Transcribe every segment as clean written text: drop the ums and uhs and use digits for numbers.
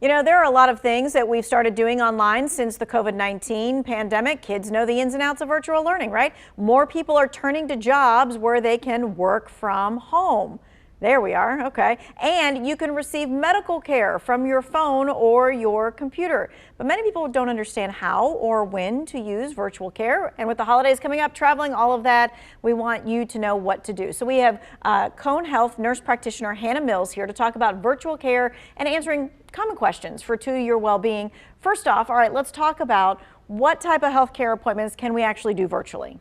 You know, there are a lot of things that we've started doing online since the COVID-19 pandemic. Kids know the ins and outs of virtual learning, right? More people are turning to jobs where they can work from home. There we are. Okay. And you can receive medical care from your phone or your computer. But many people don't understand how or when to use virtual care. And with the holidays coming up, traveling, all of that, we want you to know what to do. So we have Cone Health nurse practitioner Hannah Mills here to talk about virtual care and answering common questions for your well-being. First off, all right, let's talk about what type of healthcare appointments can we actually do virtually?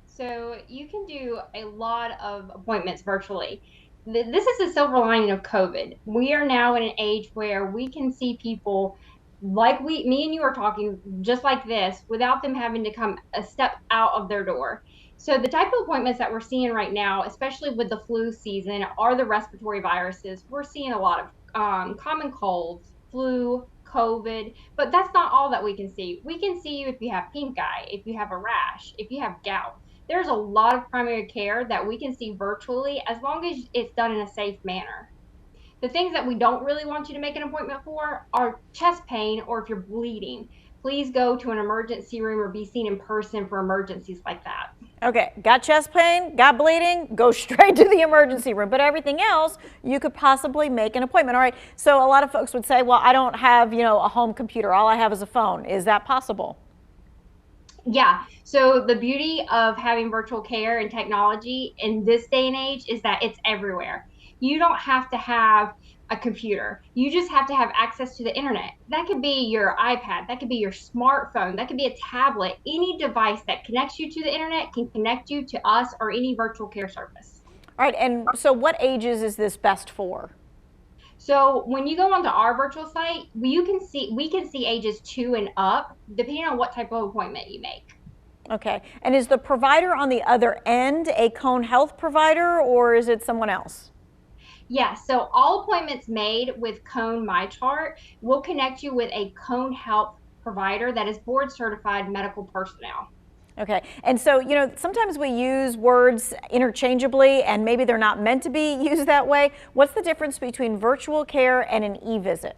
So you can do a lot of appointments virtually. This is the silver lining of COVID. We are now in an age where we can see people like me and you are talking just like this without them having to come a step out of their door. So the type of appointments that we're seeing right now, especially with the flu season, are the respiratory viruses. We're seeing a lot of common colds, flu, COVID, but that's not all that we can see. We can see you if you have pink eye, if you have a rash, if you have gout. There's a lot of primary care that we can see virtually as long as it's done in a safe manner. The things that we don't really want you to make an appointment for are chest pain or if you're bleeding. Please go to an emergency room or be seen in person for emergencies like that. Okay, got chest pain, got bleeding, go straight to the emergency room. But everything else, you could possibly make an appointment. All right, so a lot of folks would say, well, I don't have, a home computer. All I have is a phone. Is that possible? Yeah. So the beauty of having virtual care and technology in this day and age is that it's everywhere. You don't have to have a computer. You just have to have access to the internet. That could be your iPad, that could be your smartphone, that could be a tablet. Any device that connects you to the internet can connect you to us or any virtual care service. All right, and so what ages is this best for? So when you go onto our virtual site, we can see ages 2 and up, depending on what type of appointment you make. Okay, and is the provider on the other end a Cone Health provider or is it someone else? Yeah, so all appointments made with Cone MyChart will connect you with a Cone Health provider that is board certified medical personnel. Okay, and so, sometimes we use words interchangeably and maybe they're not meant to be used that way. What's the difference between virtual care and an e-visit?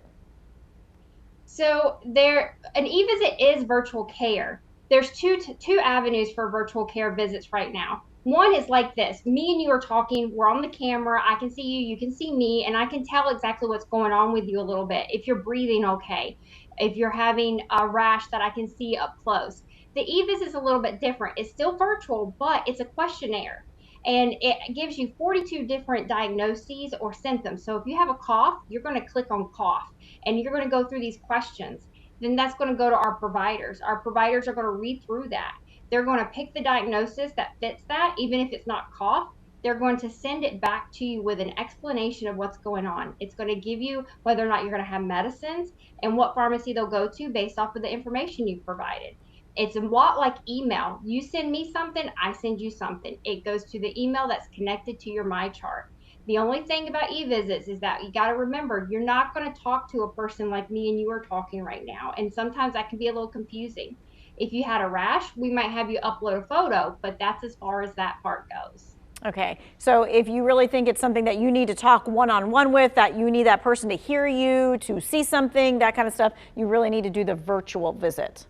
So an e-visit is virtual care. There's two avenues for virtual care visits right now. One is like this. Me and you are talking, we're on the camera, I can see you, you can see me, and I can tell exactly what's going on with you a little bit. If you're breathing okay, if you're having a rash that I can see up close. The e-visit is a little bit different. It's still virtual, but it's a questionnaire. And it gives you 42 different diagnoses or symptoms. So if you have a cough, you're going to click on cough and you're going to go through these questions. Then that's going to go to our providers. Our providers are going to read through that. They're going to pick the diagnosis that fits that, even if it's not cough. They're going to send it back to you with an explanation of what's going on. It's going to give you whether or not you're going to have medicines and what pharmacy they'll go to based off of the information you've provided. It's a lot like email. You send me something, I send you something. It goes to the email that's connected to your MyChart. The only thing about e-visits is that you got to remember you're not going to talk to a person like me and you are talking right now. And sometimes that can be a little confusing. If you had a rash, we might have you upload a photo, but that's as far as that part goes. Okay, so if you really think it's something that you need to talk one-on-one with, that you need that person to hear you, to see something, that kind of stuff, you really need to do the virtual visit.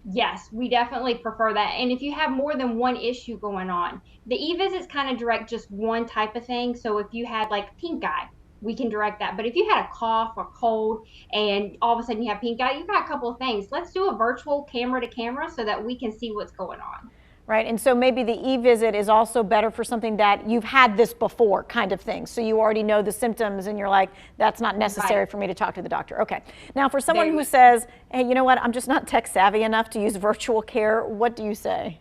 Yes, we definitely prefer that. And if you have more than one issue going on, the e-visits kind of direct just one type of thing. So if you had like pink eye, we can direct that. But if you had a cough or cold and all of a sudden you have pink eye, you've got a couple of things. Let's do a virtual camera to camera so that we can see what's going on. Right, and so maybe the e-visit is also better for something that you've had this before kind of thing. So you already know the symptoms and you're like, that's not necessary Right. for me to talk to the doctor. Okay, now for someone There who you says, hey, you know what, I'm just not tech savvy enough to use virtual care, what do you say?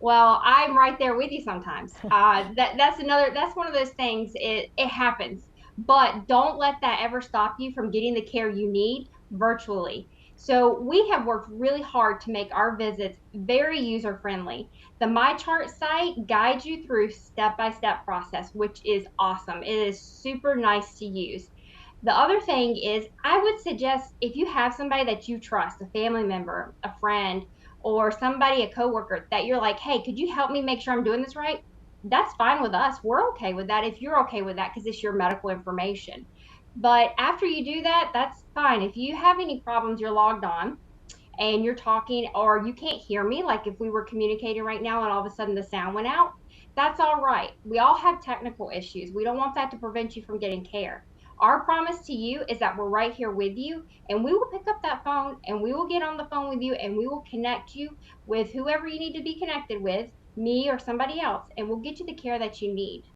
Well, I'm right there with you sometimes. That's one of those things. It happens, but don't let that ever stop you from getting the care you need virtually. So we have worked really hard to make our visits very user friendly. The MyChart site guides you through step-by-step process, which is awesome. It is super nice to use. The other thing is, I would suggest if you have somebody that you trust, a family member, a friend, or somebody, a coworker, that you're like, hey, could you help me make sure I'm doing this right? That's fine with us. We're okay with that if you're okay with that because it's your medical information. But after you do that, that's fine. If you have any problems, you're logged on and you're talking or you can't hear me, like if we were communicating right now and all of a sudden the sound went out, that's all right. We all have technical issues. We don't want that to prevent you from getting care. Our promise to you is that we're right here with you and we will pick up that phone and we will get on the phone with you and we will connect you with whoever you need to be connected with, me or somebody else, and we'll get you the care that you need.